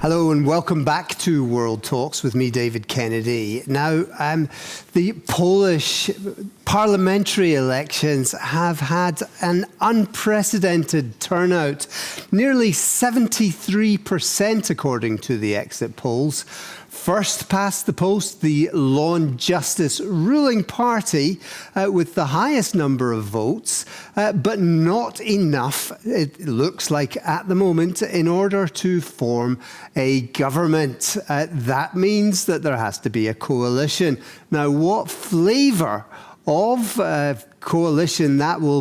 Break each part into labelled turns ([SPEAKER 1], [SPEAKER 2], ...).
[SPEAKER 1] Hello and welcome back to World Talks with me, David Kennedy. Now, the Polish parliamentary elections have had an unprecedented turnout, nearly 73% according to the exit polls. First past the post, the Law and Justice ruling party with the highest number of votes, but not enough, it looks like at the moment, in order to form a government. That means that there has to be a coalition. Now, what flavour of coalition that will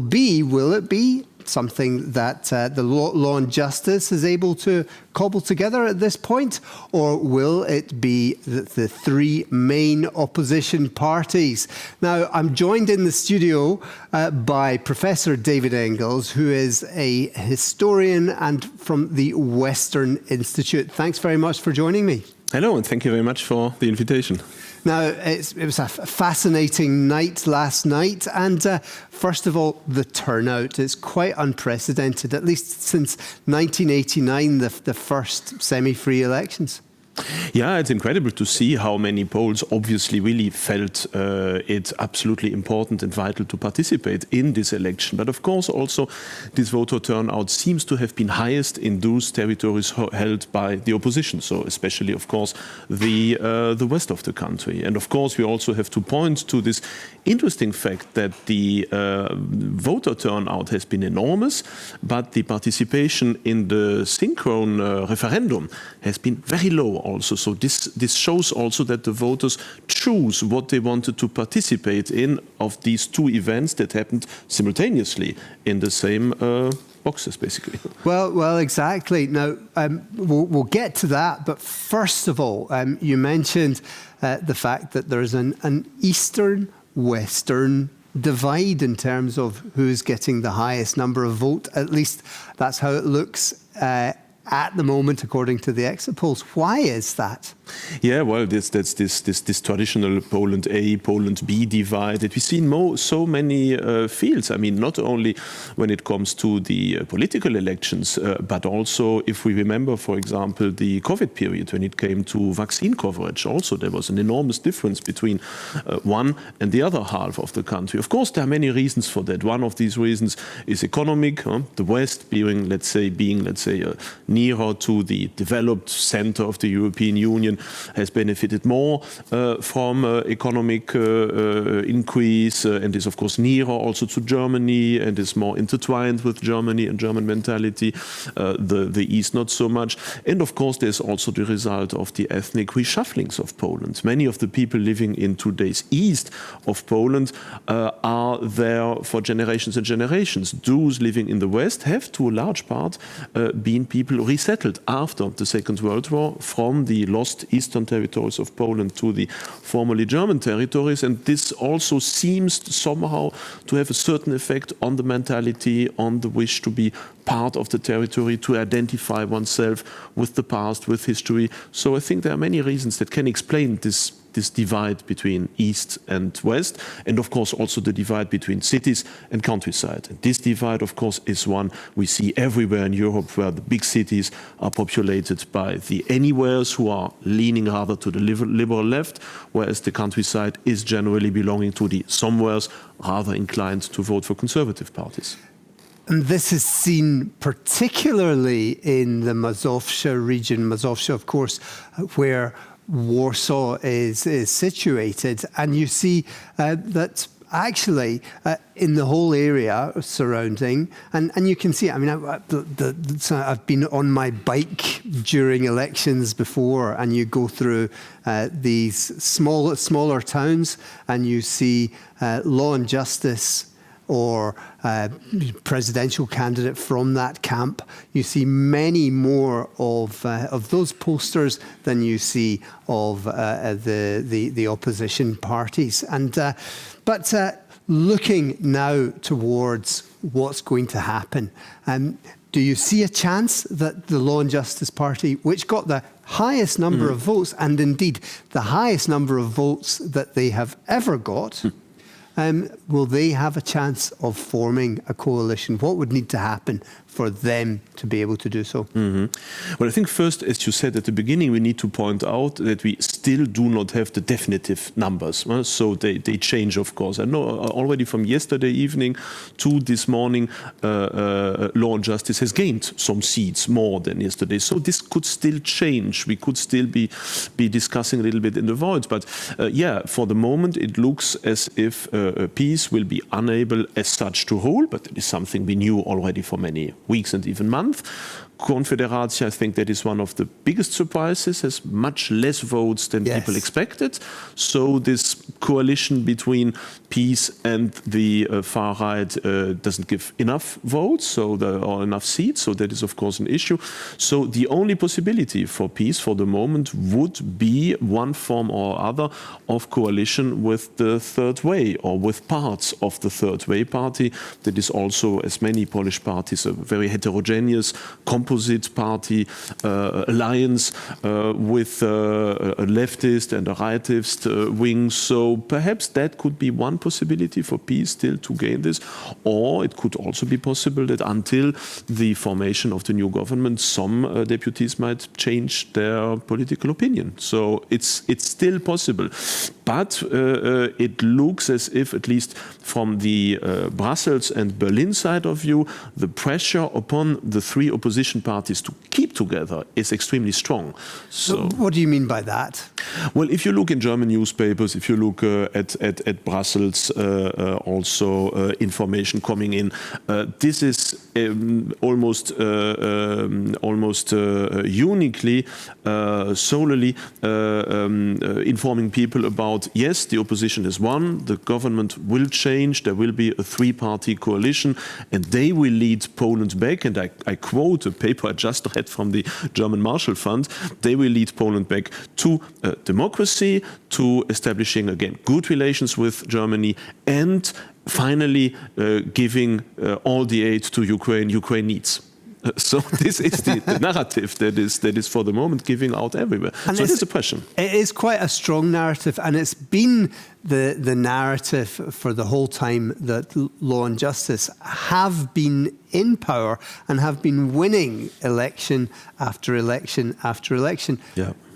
[SPEAKER 1] it be something that the Law and Justice is able to cobble together at this point, or will it be the three main opposition parties? Now, I'm joined in the studio by Professor David Engels, who is a historian and from the Western Institute. Thanks very much for joining me.
[SPEAKER 2] Hello, and thank you very much for the invitation.
[SPEAKER 1] Now, it was a fascinating night last night, and first of all, the turnout is quite unprecedented, at least since 1989, the first semi-free elections.
[SPEAKER 2] Yeah, it's incredible to see how many Poles obviously really felt it absolutely important and vital to participate in this election. But of course, also, this voter turnout seems to have been highest in those territories held by the opposition. So especially, of course, the west of the country. And of course, we also have to point to this interesting fact that the voter turnout has been enormous, but the participation in the synchron referendum has been very low also. So this shows also that the voters choose what they wanted to participate in of these two events that happened simultaneously in the same boxes, basically.
[SPEAKER 1] Well, exactly. Now, we'll get to that, but first of all, you mentioned the fact that there's an Eastern-Western divide in terms of who's getting the highest number of votes. At least that's how it looks at the moment, according to the exit polls. Why is that?
[SPEAKER 2] Yeah, well, that's this traditional Poland A, Poland B divide that we see in so many fields. I mean, not only when it comes to the political elections, but also if we remember, for example, the COVID period when it came to vaccine coverage. Also, there was an enormous difference between one and the other half of the country. Of course, there are many reasons for that. One of these reasons is economic. The West being, let's say, nearer to the developed center of the European Union, has benefited more from economic increase and is, of course, nearer also to Germany and is more intertwined with Germany and German mentality. The East, not so much. And, of course, there's also the result of the ethnic reshufflings of Poland. Many of the people living in today's east of Poland are there for generations and generations. Those living in the West have, to a large part, been people resettled after the Second World War from the lost eastern territories of Poland to the formerly German territories, and this also seems somehow to have a certain effect on the mentality, on the wish to be part of the territory, to identify oneself with the past, with history. So I think there are many reasons that can explain this divide between East and West, and of course also the divide between cities and countryside. And this divide, of course, is one we see everywhere in Europe, where the big cities are populated by the anywheres who are leaning rather to the liberal left, whereas the countryside is generally belonging to the somewheres rather inclined to vote for conservative parties.
[SPEAKER 1] And this is seen particularly in the Mazowsza region. Mazowsza, of course, where Warsaw is situated, and you see that actually in the whole area surrounding, and you can see, I mean, I've been on my bike during elections before, and you go through these smaller towns, and you see Law and Justice or presidential candidate from that camp. You see many more of those posters than you see of the opposition parties. And but looking now towards what's going to happen, do you see a chance that the Law and Justice Party, which got the highest number of votes, and indeed the highest number of votes that they have ever got, will they have a chance of forming a coalition? What would need to happen for them to be able to do so?
[SPEAKER 2] Well, I think first, as you said at the beginning, we need to point out that we still do not have the definitive numbers. So they change, of course. I know already from yesterday evening to this morning, Law and Justice has gained some seats more than yesterday. So this could still change. We could still be discussing a little bit in the void. But for the moment, it looks as if peace will be unable as such to hold. But it is something we knew already for many weeks and even months. Confederatia, I think that is one of the biggest surprises, has much less votes than people expected. So this coalition between peace and the far right doesn't give enough votes, or enough seats. So that is, of course, an issue. So the only possibility for peace for the moment would be one form or other of coalition with the Third Way, or with parts of the Third Way party. That is also, as many Polish parties, a very heterogeneous composite party alliance with a leftist and a rightist wing. So perhaps that could be one possibility for peace still to gain this. Or it could also be possible that until the formation of the new government, some deputies might change their political opinion. So it's still possible. But it looks as if, at least from the Brussels and Berlin side of view, the pressure upon the three opposition parties to keep together is extremely strong.
[SPEAKER 1] So what do you mean by that?
[SPEAKER 2] Well, if you look in German newspapers, if you look at Brussels, also information coming in, this is almost uniquely, solely informing people about, yes, the opposition has won, the government will change, there will be a three-party coalition, and they will lead Poland back. And I quote a paper I just read from the German Marshall Fund. They will lead Poland back to democracy, to establishing, again, good relations with Germany, and finally giving all the aid to Ukraine needs. So this is the narrative that is for the moment giving out everywhere. And so there's a question.
[SPEAKER 1] It is quite a strong narrative, and it's been the narrative for the whole time that Law and Justice have been in power and have been winning election after election after election,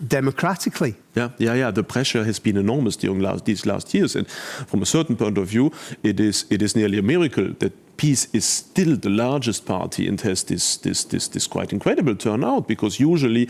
[SPEAKER 1] democratically.
[SPEAKER 2] Yeah. The pressure has been enormous during these last years, and from a certain point of view, it is nearly a miracle that peace is still the largest party and has this quite incredible turnout, because usually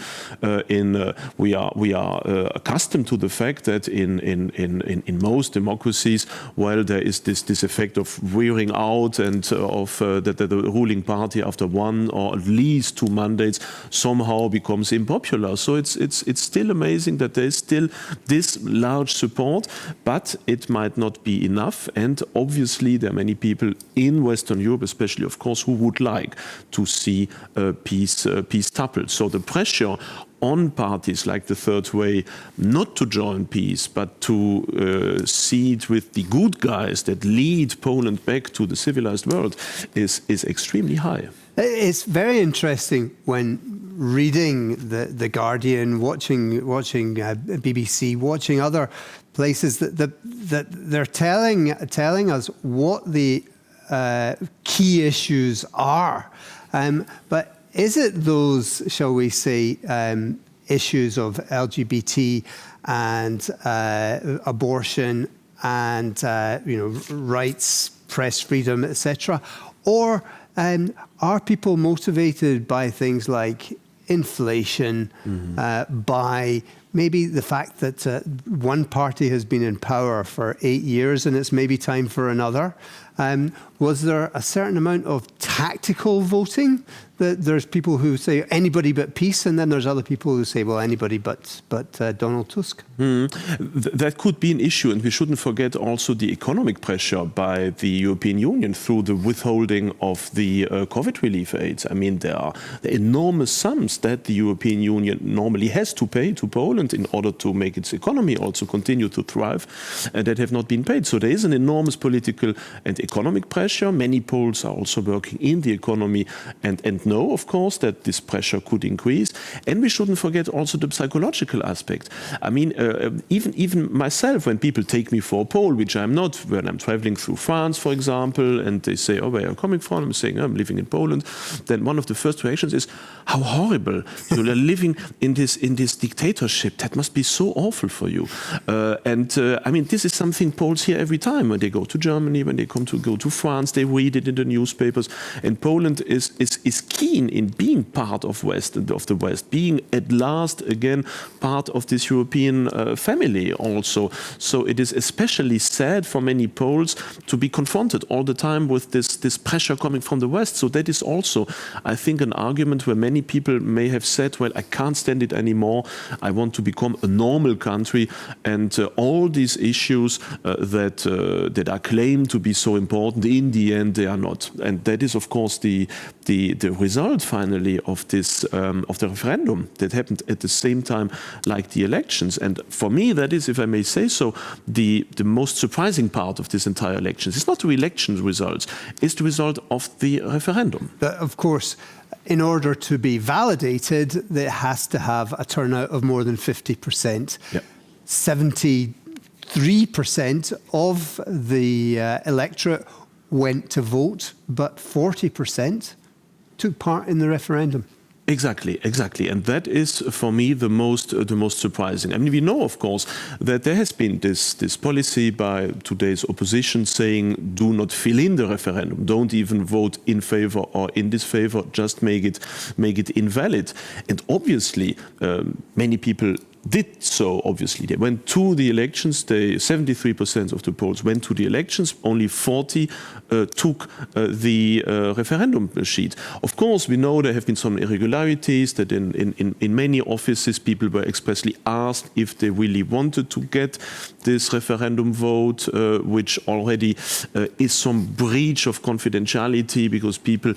[SPEAKER 2] we are accustomed to the fact that in most democracies, well, there is this effect of wearing out, and of that the ruling party after one or at least two mandates somehow becomes unpopular. So it's still amazing that there is still this large support, but it might not be enough. And obviously there are many people in Western Europe, especially, of course, who would like to see peace toppled. So the pressure on parties like the Third Way not to join peace, but to side with the good guys that lead Poland back to the civilized world is extremely high.
[SPEAKER 1] It's very interesting when reading the Guardian, watching BBC, watching other places that they're telling us what the key issues are. But is it those, shall we say, issues of LGBT and abortion and rights, press freedom, etc., or are people motivated by things like inflation, by maybe the fact that one party has been in power for 8 years and it's maybe time for another? Was there a certain amount of tactical voting? That there's people who say anybody but peace, and then there's other people who say, well, anybody but Donald Tusk.
[SPEAKER 2] That could be an issue, and we shouldn't forget also the economic pressure by the European Union through the withholding of the COVID relief aid. I mean, there are the enormous sums that the European Union normally has to pay to Poland in order to make its economy also continue to thrive, that have not been paid. So there is an enormous political and economic pressure. Many Poles are also working in the economy and know, of course, that this pressure could increase. And we shouldn't forget also the psychological aspect. I mean, even myself, when people take me for a Pole, which I'm not, when I'm traveling through France, for example, and they say, oh, where are you coming from? I'm saying, I'm living in Poland. Then one of the first reactions is, how horrible. You are living in this dictatorship. That must be so awful for you. I mean, this is something Poles hear every time when they go to Germany, when they go to France, they read it in the newspapers. And Poland is keen in being part of the West, being at last again part of this European family also. So it is especially sad for many Poles to be confronted all the time with this pressure coming from the West. So that is also, I think, an argument where many people may have said, well, I can't stand it anymore. I want to become a normal country. And all these issues that are claimed to be so important, in the end, they are not. And that is, of course, the result finally of this of the referendum that happened at the same time like the elections. And for me, that is, if I may say so, the most surprising part of this entire elections. It's not the election results; it's the result of the referendum.
[SPEAKER 1] Of course, in order to be validated, it has to have a turnout of more than 50%.
[SPEAKER 2] Yep.
[SPEAKER 1] 73% of the electorate went to vote, but 40% took part in the referendum.
[SPEAKER 2] Exactly, and that is for me the most surprising. I mean, we know, of course, that there has been this policy by today's opposition saying, do not fill in the referendum, don't even vote in favor or in disfavor, just make it invalid. And obviously, many people did so. Obviously, they went to the elections. 73% of the Poles went to the elections. Only 40 took the referendum sheet. Of course, we know there have been some irregularities. That in many offices, people were expressly asked if they really wanted to get this referendum vote, which already is some breach of confidentiality, because people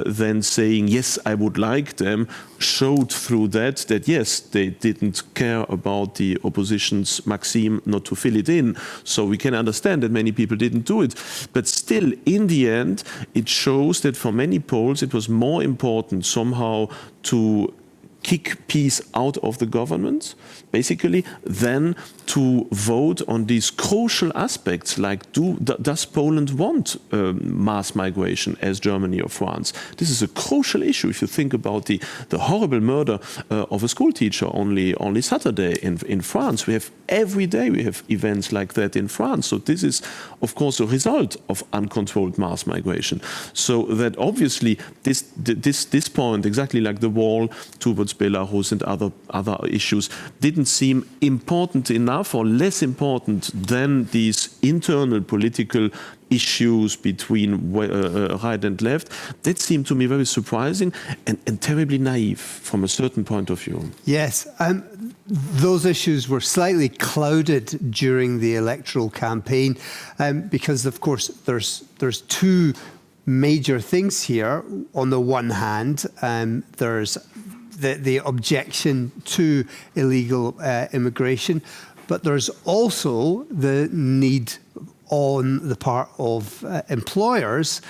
[SPEAKER 2] then saying yes, I would like them, showed through that yes, they didn't care about the opposition's maxim not to fill it in. So we can understand that many people didn't do it. But still, in the end, it shows that for many Poles, it was more important somehow to kick peace out of the government, basically, than to vote on these crucial aspects like does Poland want mass migration as Germany or France? This is a crucial issue if you think about the horrible murder of a school teacher only Saturday in France. Every day we have events like that in France. So this is, of course, a result of uncontrolled mass migration. So that obviously this point, exactly like the wall towards Belarus and other issues, didn't seem important enough or less important than these internal political issues between right and left. That seemed to me very surprising and terribly naive from a certain point of view.
[SPEAKER 1] Yes, those issues were slightly clouded during the electoral campaign because, of course, there's two major things here. On the one hand, there's the objection to illegal immigration, but there's also the need on the part of employers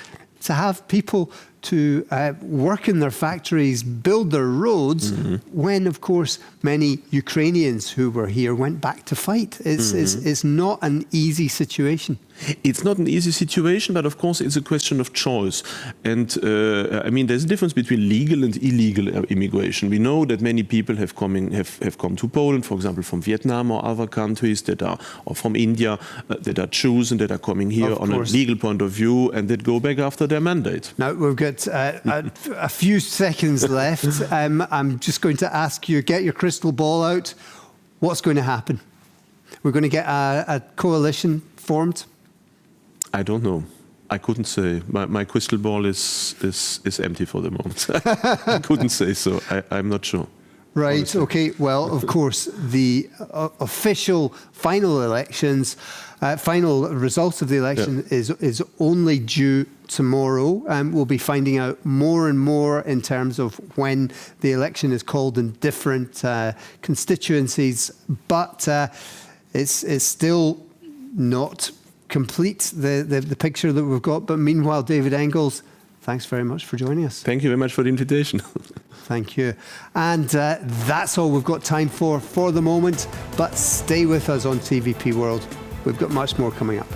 [SPEAKER 1] to have people to work in their factories, build their roads, when, of course, many Ukrainians who were here went back to fight. It's not an easy situation.
[SPEAKER 2] It's not an easy situation, but of course it's a question of choice. And I mean, there's a difference between legal and illegal immigration. We know that many people have come to Poland, for example, from Vietnam or other countries or from India, that are chosen, that are coming here on a legal point of view, and that go back after their mandate.
[SPEAKER 1] Now, we've got a few seconds left. I'm just going to ask you, get your crystal ball out. What's going to happen? We're going to get a coalition formed?
[SPEAKER 2] I don't know. I couldn't say. My crystal ball is empty for the moment. I couldn't say so. I'm not sure.
[SPEAKER 1] Right.
[SPEAKER 2] Honestly.
[SPEAKER 1] Okay. Well, of course, the official final elections, final results of the election is only due tomorrow. We'll be finding out more and more in terms of when the election is called in different constituencies, but it's still not complete the picture that we've got. But meanwhile, David Engels, thanks very much for joining us.
[SPEAKER 2] Thank you very much for the invitation.
[SPEAKER 1] Thank you. And that's all we've got time for the moment. But stay with us on TVP World. We've got much more coming up.